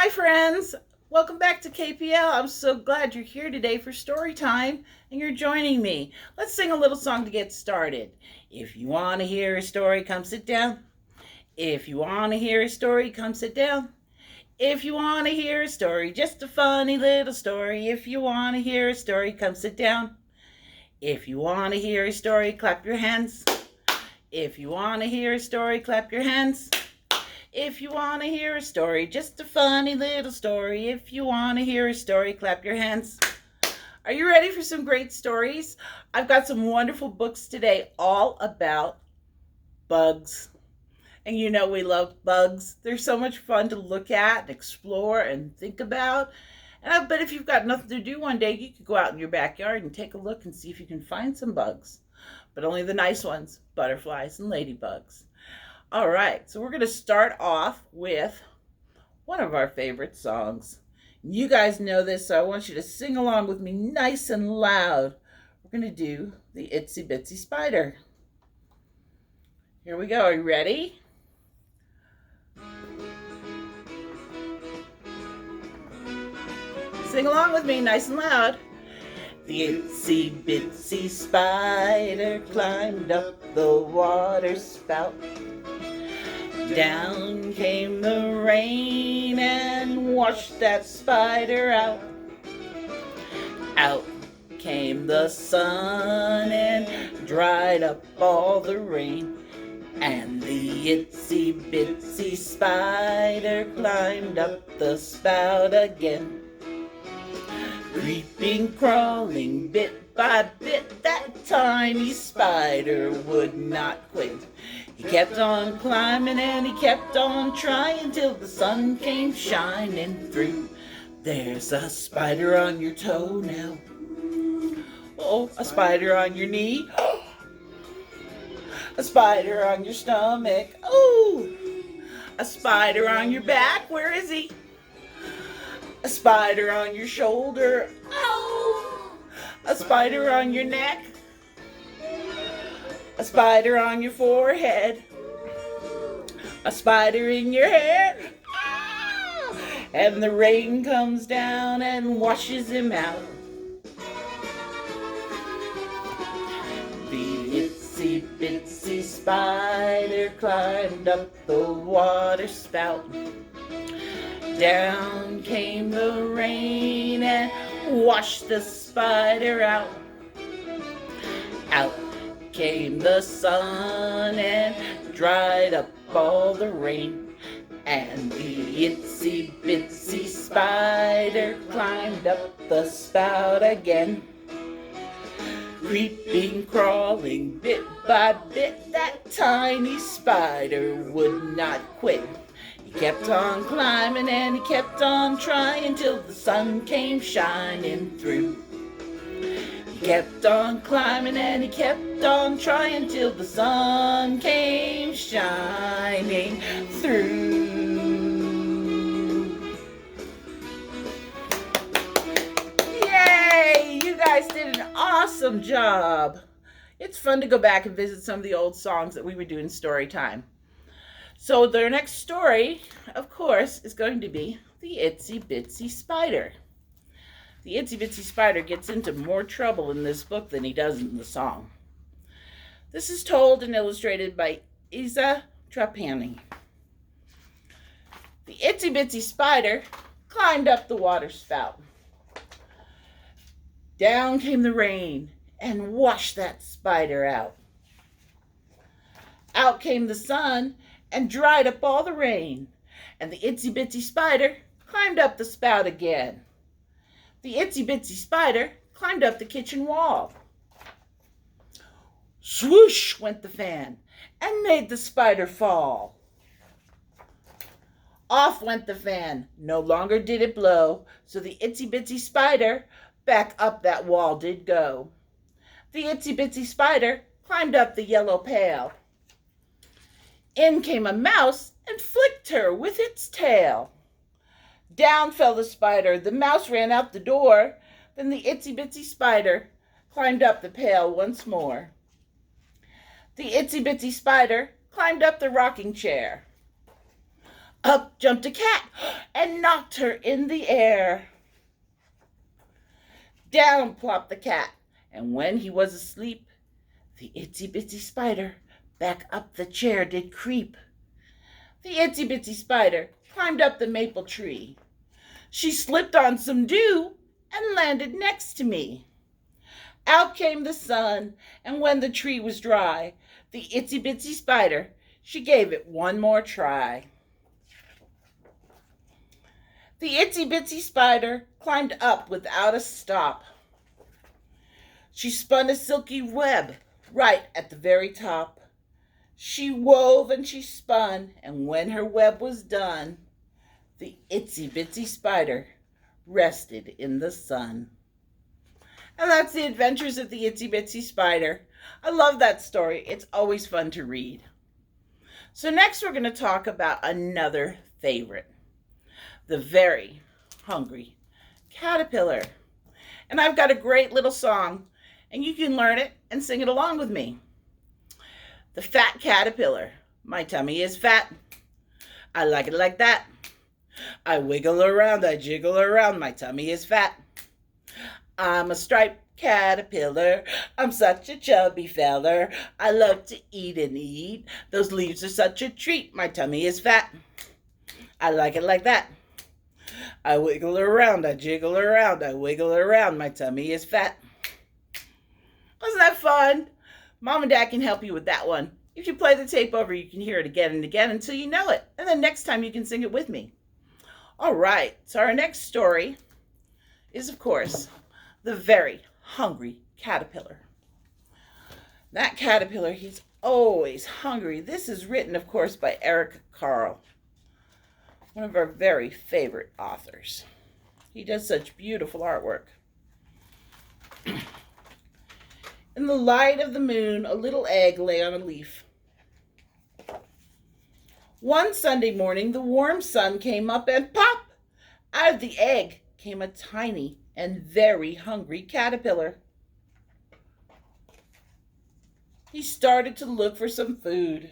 Hi friends, welcome back to KPL. I'm so glad you're here today for story time and you're joining me. Let's sing a little song to get started. If you want to hear a story, come sit down. If you want to hear a story, come sit down. If you want to hear a story, just a funny little story. If you want to hear a story, come sit down. If you want to hear a story, clap your hands. If you want to hear a story, clap your hands. If you want to hear a story, just a funny little story. If you want to hear a story, clap your hands. Are you ready for some great stories? I've got some wonderful books today all about bugs. And you know we love bugs. They're so much fun to look at and explore and think about. And I bet if you've got nothing to do one day, you could go out in your backyard and take a look and see if you can find some bugs. But only the nice ones, butterflies and ladybugs. All right, so we're going to start off with one of our favorite songs. You guys know this, so I want you to sing along with me nice and loud. We're going to do the Itsy Bitsy Spider. Here we go. Are you ready? Sing along with me nice and loud. The itsy bitsy spider climbed up the water spout. Down came the rain and washed that spider out. Out came the sun and dried up all the rain. And the itsy bitsy spider climbed up the spout again. Creeping, crawling, bit by bit, that tiny spider would not quit. He kept on climbing and he kept on trying till the sun came shining through. There's a spider on your toe now. Oh, a spider on your knee. A spider on your stomach. Oh, a spider on your back. Where is he? A spider on your shoulder. Oh, a spider on your neck. A spider on your forehead. A spider in your hair. Ah! And the rain comes down and washes him out. The itsy bitsy spider climbed up the water spout. Down came the rain and washed the spider out. Out came the sun and dried up all the rain. And the itsy bitsy spider climbed up the spout again. Creeping, crawling, bit by bit, that tiny spider would not quit. He kept on climbing and he kept on trying till the sun came shining through. He kept on climbing and he kept on trying till the sun came shining through. Yay! You guys did an awesome job. It's fun to go back and visit some of the old songs that we would do in story time. So their next story, of course, is going to be the Itsy Bitsy Spider. The Itsy Bitsy Spider gets into more trouble in this book than he does in the song. This is told and illustrated by Itsy Trapani. The Itsy Bitsy Spider climbed up the water spout. Down came the rain and washed that spider out. Out came the sun and dried up all the rain, and the itsy bitsy spider climbed up the spout again. The itsy bitsy spider climbed up the kitchen wall. Swoosh went the fan and made the spider fall. Off went the fan, no longer did it blow, so the itsy bitsy spider back up that wall did go. The itsy bitsy spider climbed up the yellow pail. In came a mouse and flicked her with its tail. Down fell the spider. The mouse ran out the door. Then the itsy bitsy spider climbed up the pail once more. The itsy bitsy spider climbed up the rocking chair. Up jumped a cat and knocked her in the air. Down plopped the cat, and when he was asleep, the itsy bitsy spider back up the chair did creep. The itsy bitsy spider climbed up the maple tree. She slipped on some dew and landed next to me. Out came the sun, and when the tree was dry, the itsy bitsy spider, she gave it one more try. The itsy bitsy spider climbed up without a stop. She spun a silky web right at the very top. She wove and she spun, and when her web was done, the itsy bitsy spider rested in the sun. And that's the adventures of the itsy bitsy spider. I love that story. It's always fun to read. So next we're going to talk about another favorite, the very hungry caterpillar. And I've got a great little song, and you can learn it and sing it along with me. The fat caterpillar. My tummy is fat. I like it like that. I wiggle around, I jiggle around, my tummy is fat. I'm a striped caterpillar, I'm such a chubby feller. I love to eat and eat, those leaves are such a treat. My tummy is fat. I like it like that. I wiggle around, I jiggle around, I wiggle around, my tummy is fat. Wasn't that fun? Mom and Dad can help you with that one. If you play the tape over, you can hear it again and again until you know it. And then next time you can sing it with me. All right, so our next story is, of course, the very hungry caterpillar. That caterpillar, he's always hungry. This is written, of course, by Eric Carle, one of our very favorite authors. He does such beautiful artwork. In the light of the moon, a little egg lay on a leaf. One Sunday morning, the warm sun came up and pop! Out of the egg came a tiny and very hungry caterpillar. He started to look for some food.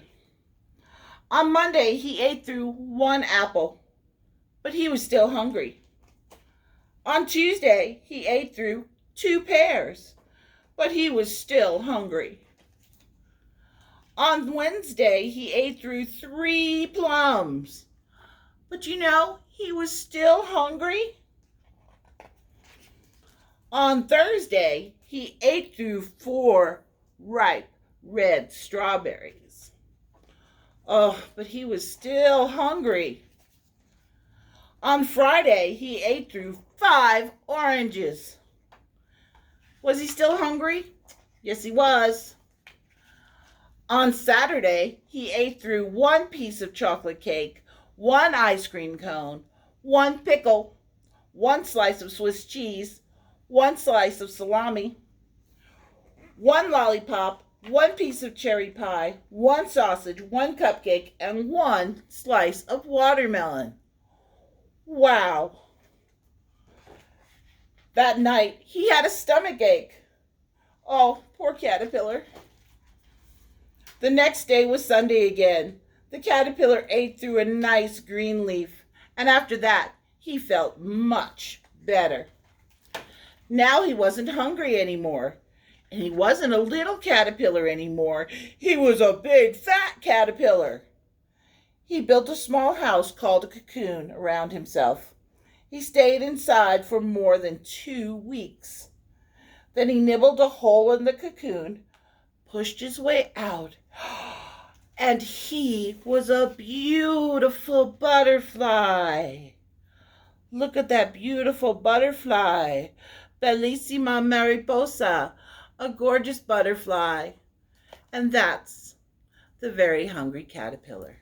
On Monday, he ate through one apple, but he was still hungry. On Tuesday, he ate through 2 pears, but he was still hungry. On Wednesday, he ate through 3 plums, but he was still hungry. On Thursday, he ate through 4 ripe red strawberries. Oh, but he was still hungry. On Friday, he ate through 5 oranges. Was he still hungry? Yes, he was. On Saturday, he ate through 1 piece of chocolate cake, 1 ice cream cone, 1 pickle, 1 slice of Swiss cheese, 1 slice of salami, 1 lollipop, 1 piece of cherry pie, 1 sausage, 1 cupcake, and 1 slice of watermelon. Wow. That night, he had a stomach ache. Oh, poor caterpillar. The next day was Sunday again. The caterpillar ate through a nice green leaf, and after that, he felt much better. Now he wasn't hungry anymore, and he wasn't a little caterpillar anymore. He was a big, fat caterpillar. He built a small house called a cocoon around himself. He stayed inside for more than 2 weeks. Then he nibbled a hole in the cocoon, pushed his way out, and he was a beautiful butterfly. Look at that beautiful butterfly. Bellissima mariposa, a gorgeous butterfly. And that's the very hungry caterpillar.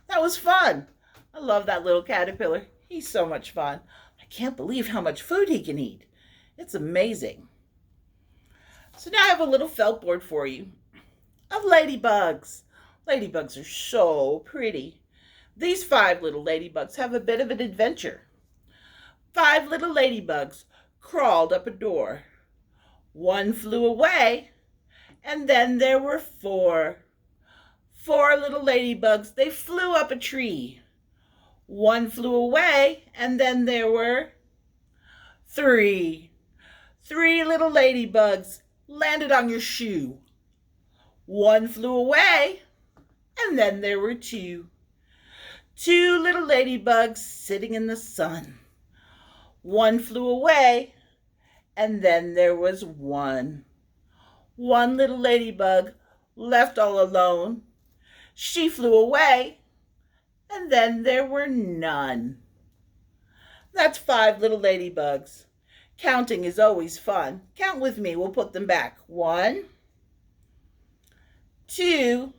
That was fun. I love that little caterpillar. He's so much fun. I can't believe how much food he can eat. It's amazing. So now I have a little felt board for you of ladybugs. Ladybugs are so pretty. These 5 little ladybugs have a bit of an adventure. 5 little ladybugs crawled up a door. 1 flew away, and then there were 4. 4 little ladybugs, they flew up a tree. One flew away, and then there were three. Three little ladybugs landed on your shoe. One flew away, and then there were two. Two little ladybugs sitting in the sun. One flew away, and then there was one. One little ladybug left all alone. She flew away, and then there were none. That's 5 little ladybugs. Counting is always fun. Count with me. We'll put them back. 1, 2,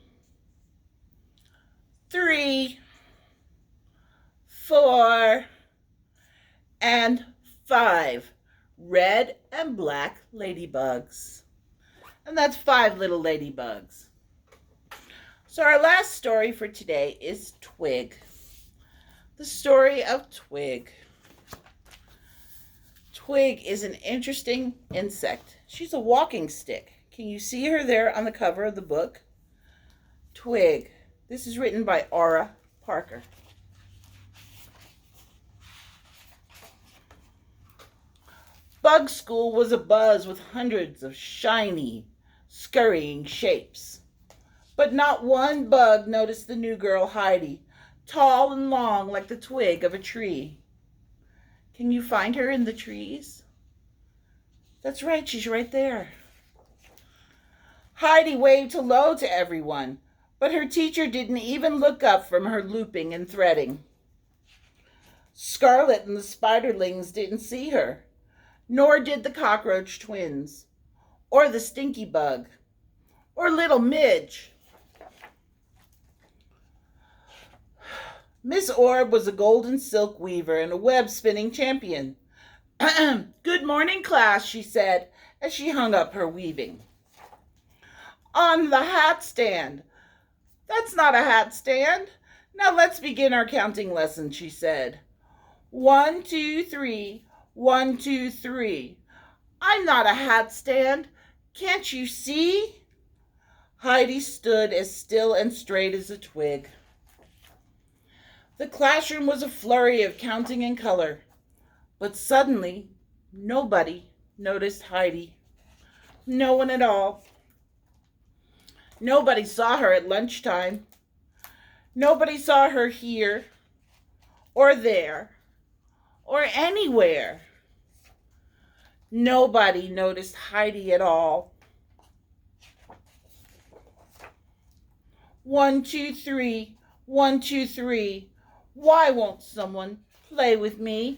3, 4, and 5 red and black ladybugs. And that's 5 little ladybugs. So our last story for today is Twig. The story of Twig. Twig is an interesting insect. She's a walking stick. Can you see her there on the cover of the book? Twig. This is written by Aura Parker. Bug School was abuzz with hundreds of shiny, scurrying shapes. But not one bug noticed the new girl Heidi, tall and long like the twig of a tree. Can you find her in the trees? That's right, she's right there. Heidi waved hello to everyone, but her teacher didn't even look up from her looping and threading. Scarlet and the spiderlings didn't see her, nor did the cockroach twins, or the stinky bug, or little Midge. Miss Orb was a golden silk weaver and a web-spinning champion. "Good morning, class," she said as she hung up her weaving. "On the hat stand." "That's not a hat stand. Now let's begin our counting lesson," she said. 1, 2, 3, 1, 2, 3. "I'm not a hat stand. Can't you see?" Heidi stood as still and straight as a twig. The classroom was a flurry of counting and color, but suddenly nobody noticed Heidi. No one at all. Nobody saw her at lunchtime. Nobody saw her here or there or anywhere. Nobody noticed Heidi at all. 1, 2, 3, 1, 2, 3. Why won't someone play with me?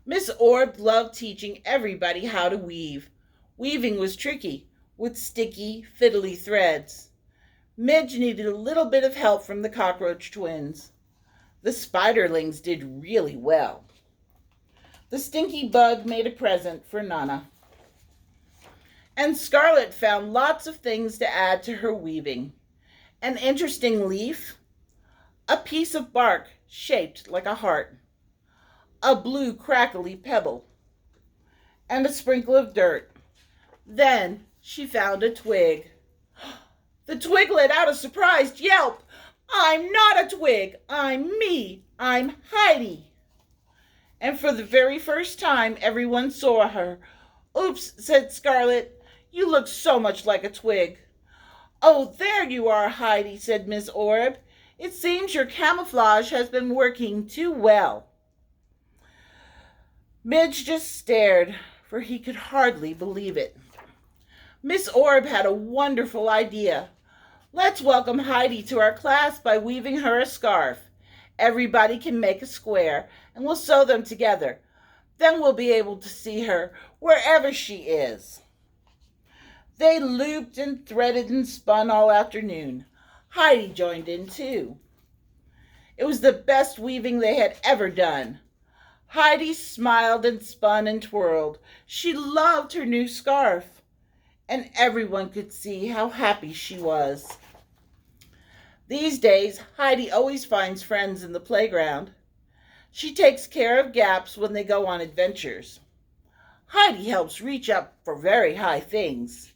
Miss Orb loved teaching everybody how to weave. Weaving was tricky, with sticky, fiddly threads. Midge needed a little bit of help from the cockroach twins. The spiderlings did really well. The stinky bug made a present for Nana. And Scarlet found lots of things to add to her weaving. An interesting leaf, a piece of bark shaped like a heart, a blue crackly pebble, and a sprinkle of dirt. Then she found a twig. The twig let out a surprised yelp. "I'm not a twig. I'm me. I'm Heidi." And for the very first time, everyone saw her. "Oops," said Scarlet. "You look so much like a twig." "Oh, there you are, Heidi," said Miss Orb. "It seems your camouflage has been working too well." Midge just stared, for he could hardly believe it. Miss Orb had a wonderful idea. "Let's welcome Heidi to our class by weaving her a scarf. Everybody can make a square, and we'll sew them together. Then we'll be able to see her wherever she is." They looped and threaded and spun all afternoon. Heidi joined in too. It was the best weaving they had ever done. Heidi smiled and spun and twirled. She loved her new scarf, and everyone could see how happy she was. These days, Heidi always finds friends in the playground. She takes care of gaps when they go on adventures. Heidi helps reach up for very high things.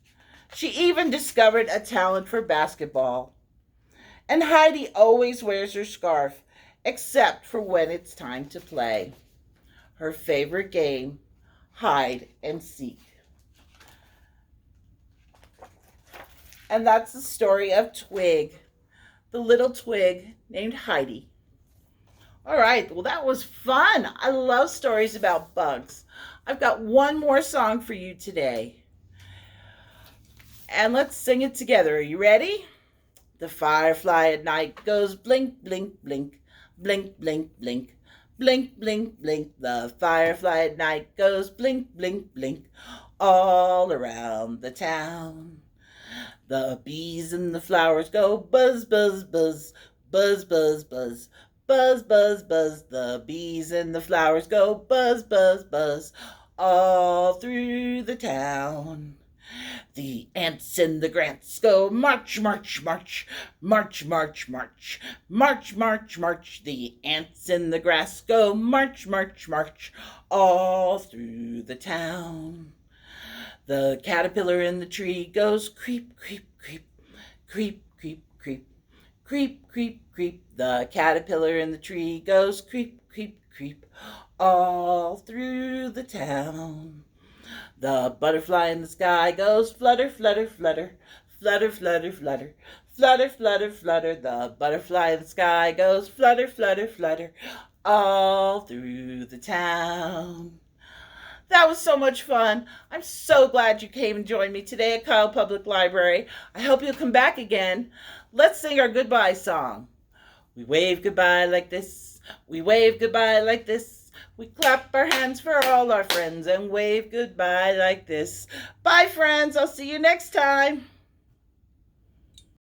She even discovered a talent for basketball. And Heidi always wears her scarf except for when it's time to play. Her favorite game, hide and seek. And that's the story of Twig, the little twig named Heidi. All right, well, that was fun. I love stories about bugs. I've got one more song for you today. And let's sing it together. Are you ready? The firefly at night goes blink, blink, blink, blink, blink, blink, blink, blink, blink. The firefly at night goes blink, blink, blink, all around the town. The bees and the flowers go buzz, buzz, buzz, buzz, buzz, buzz, buzz, buzz, buzz. The bees and the flowers go buzz, buzz, buzz, all through the town. The ants and the grants go march, march, march, march, march, march, march, march, march. The ants in the grass go march, march, march, all through the town. The caterpillar in the tree goes creep, creep, creep, creep, creep, creep, creep, creep, creep. The caterpillar in the tree goes creep, creep, creep, all through the town. The butterfly in the sky goes flutter, flutter, flutter, flutter, flutter, flutter, flutter, flutter, flutter. The butterfly in the sky goes flutter, flutter, flutter, all through the town. That was so much fun. I'm so glad you came and joined me today at Kyle Public Library. I hope you'll come back again. Let's sing our goodbye song. We wave goodbye like this. We wave goodbye like this. We clap our hands for all our friends and wave goodbye like this. Bye, friends. I'll see you next time.